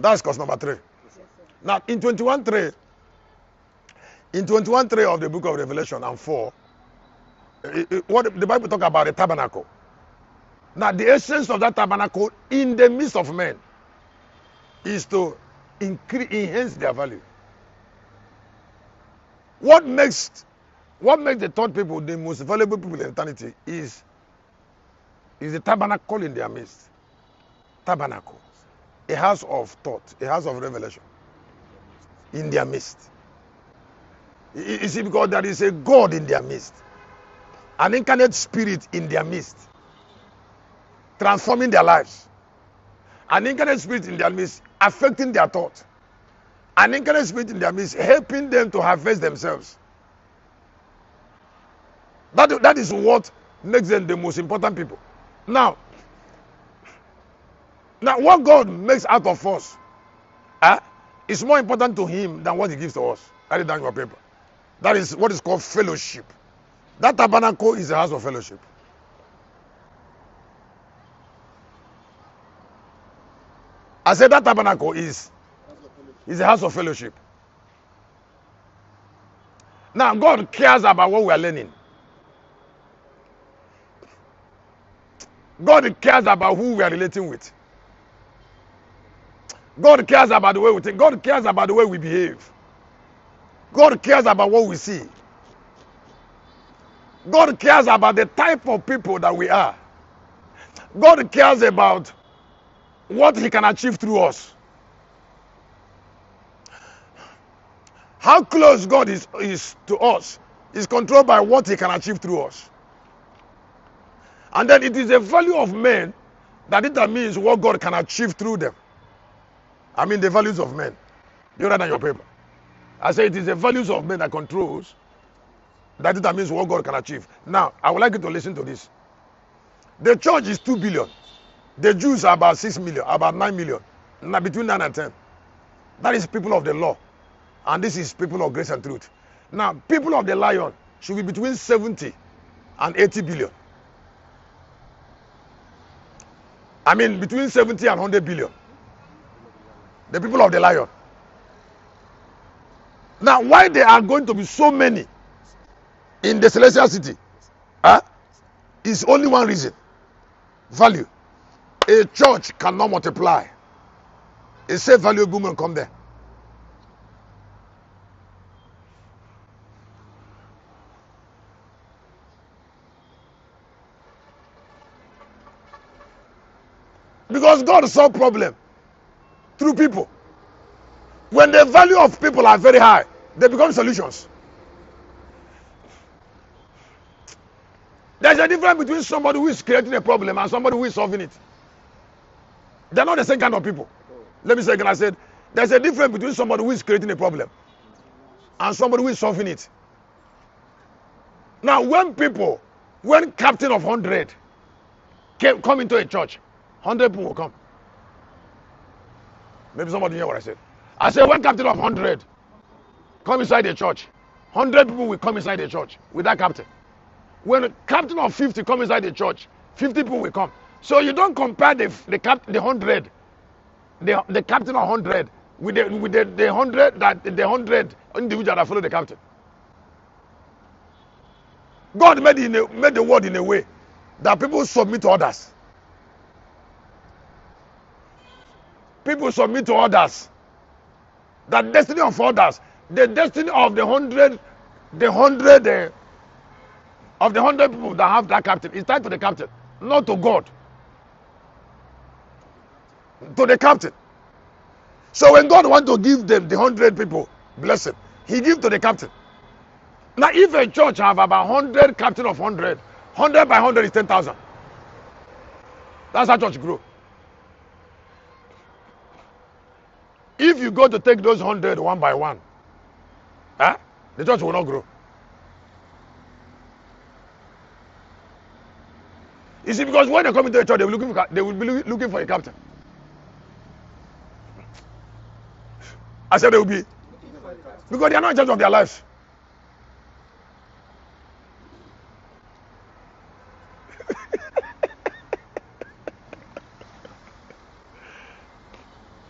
That's cause number 3. Now, in 21:3 of the book of Revelation and 4, what the Bible talk about the tabernacle. Now, the essence of that tabernacle in the midst of men is to enhance their value. What makes the third people the most valuable people in eternity is the tabernacle in their midst. Tabernacle, a house of thought, a house of revelation in their midst. You see, because there is a God in their midst, an incarnate spirit in their midst, transforming their lives. An incarnate spirit in their midst, affecting their thought. An incarnate spirit in their midst, helping them to harvest themselves. That is what makes them the most important people. Now, what God makes out of us is more important to Him than what He gives to us. Write it down in your paper. That is what is called fellowship. That tabernacle is a house of fellowship. I said that tabernacle is a house of fellowship. Now, God cares about what we are learning. God cares about who we are relating with. God cares about the way we think. God cares about the way we behave. God cares about what we see. God cares about the type of people that we are. God cares about what He can achieve through us. How close God is to us is controlled by what He can achieve through us. And then it is the value of men that determines what God can achieve through them. I mean the values of men. You write on your paper. I say it is the values of men that controls, that determines what God can achieve. Now, I would like you to listen to this. The church is 2 billion. The Jews are about 6 million, about 9 million. Now, between 9 and 10. That is people of the law. And this is people of grace and truth. Now, people of the lion should be between 70 and 80 billion. I mean, between 70 and 100 billion. The people of the lion. Now, why there are going to be so many in the celestial city is only one reason. Value. A church cannot multiply. A safe valuable woman come there. Because God solves problem through people. When the value of people are very high, they become solutions. There's a difference between somebody who is creating a problem and somebody who is solving it. They're not the same kind of people. Let me say again, I said, there's a difference between somebody who is creating a problem and somebody who is solving it. Now, when captain of 100 come into a church, 100 people will come. Maybe somebody hear what I said. I said, when captain of 100 come inside the church, 100 people will come inside the church with that captain. When a captain of 50 come inside the church, 50 people will come. So you don't compare the 100, the captain of 100 with the 100 individual that follow the captain. God made the world in a way that people submit to others. People submit to others. The destiny of others, the destiny of the 100 people that have that captain is tied to the captain, not to God. To the captain. So when God wants to give them the 100 people blessing, He gives to the captain. Now, if a church have about 100 captain of 100, 100 by 100 is 10,000. That's how church grow. If you go to take those 100 one by one, the church will not grow. You see, because when they come into a church, they will be looking for a captain. I said they will be. Because they are not in charge of their lives.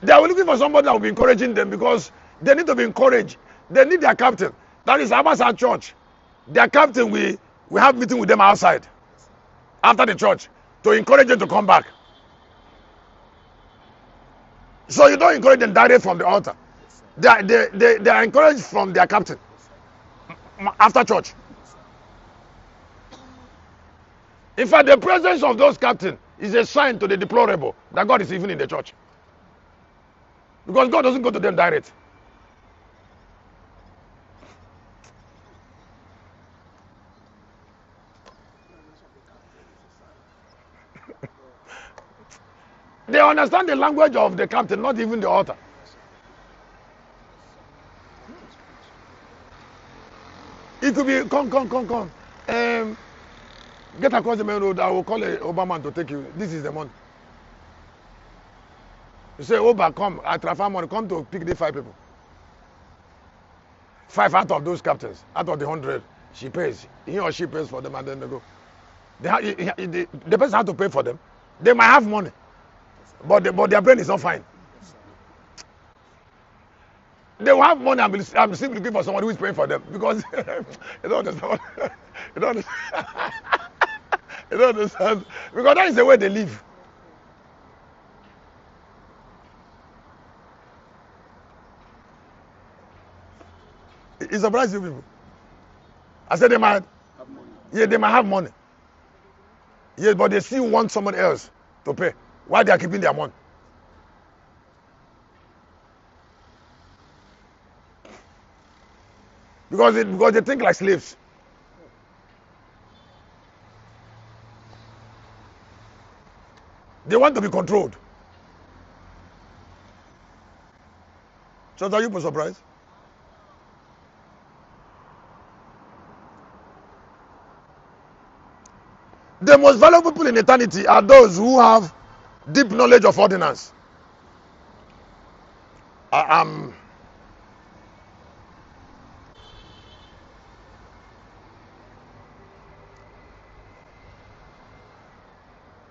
They are looking for somebody that will be encouraging them because they need to be encouraged. They need their captain. That is our church. Their captain, we have meeting with them outside after the church to encourage them to come back. So you don't encourage them direct from the altar. They are encouraged from their captain after church. In fact, the presence of those captains is a sign to the deplorable that God is even in the church. Because God doesn't go to them direct. They understand the language of the captain, not even the altar. It could be, come. Get across the main road. I will call a Obama to take you. This is the money. You say, Oba, come. I transfer money. Come to pick the 5 people. 5 out of those captains, out of the 100, she pays. He or she pays for them, and then they go. The person has to pay for them. They might have money, but their brain is not fine. They will have money. I'm still looking for someone who is paying for them because you don't understand. You don't understand. You don't understand. Because that is the way they live. It surprises you people. I said they might have money. Yeah, they might have money. Yes, but they still want someone else to pay. Why they are keeping their money? Because they think like slaves. They want to be controlled. So are you surprised? The most valuable people in eternity are those who have deep knowledge of ordinance.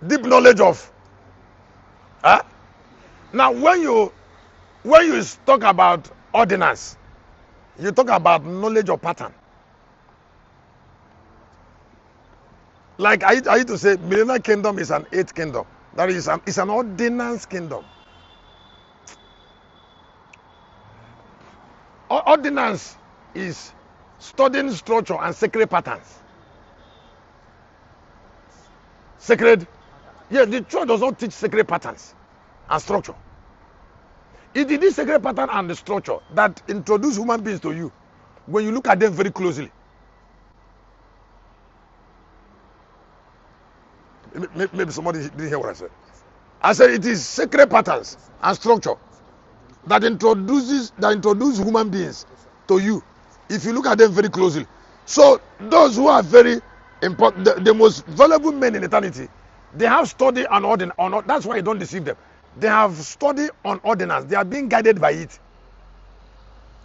Deep knowledge of. Now, when you talk about ordinance, you talk about knowledge of pattern. Like I used to say, millennial kingdom is an 8th kingdom. That is, it's an ordinance kingdom. Ordinance is studying structure and sacred patterns. Sacred? Yeah, the church does not teach sacred patterns and structure. It is this sacred pattern and the structure that introduce human beings to you when you look at them very closely. Maybe somebody didn't hear what I said. I said it is sacred patterns and structure that introduce human beings to you if you look at them very closely. So those who are very important, the most valuable men in eternity, they have study on ordinance. That's why you don't deceive them. They have study on ordinance. They are being guided by it.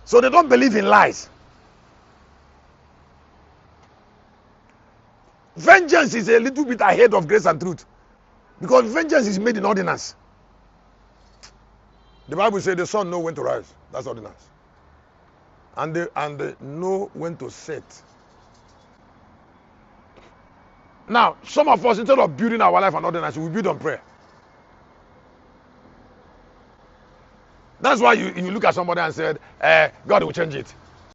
So they don't believe in lies. Vengeance is a little bit ahead of grace and truth, because vengeance is made in ordinance. The Bible says the sun know when to rise. That's ordinance. And they know when to set. Now, some of us, instead of building our life on ordinance, we build on prayer. That's why you look at somebody and said, God will change it.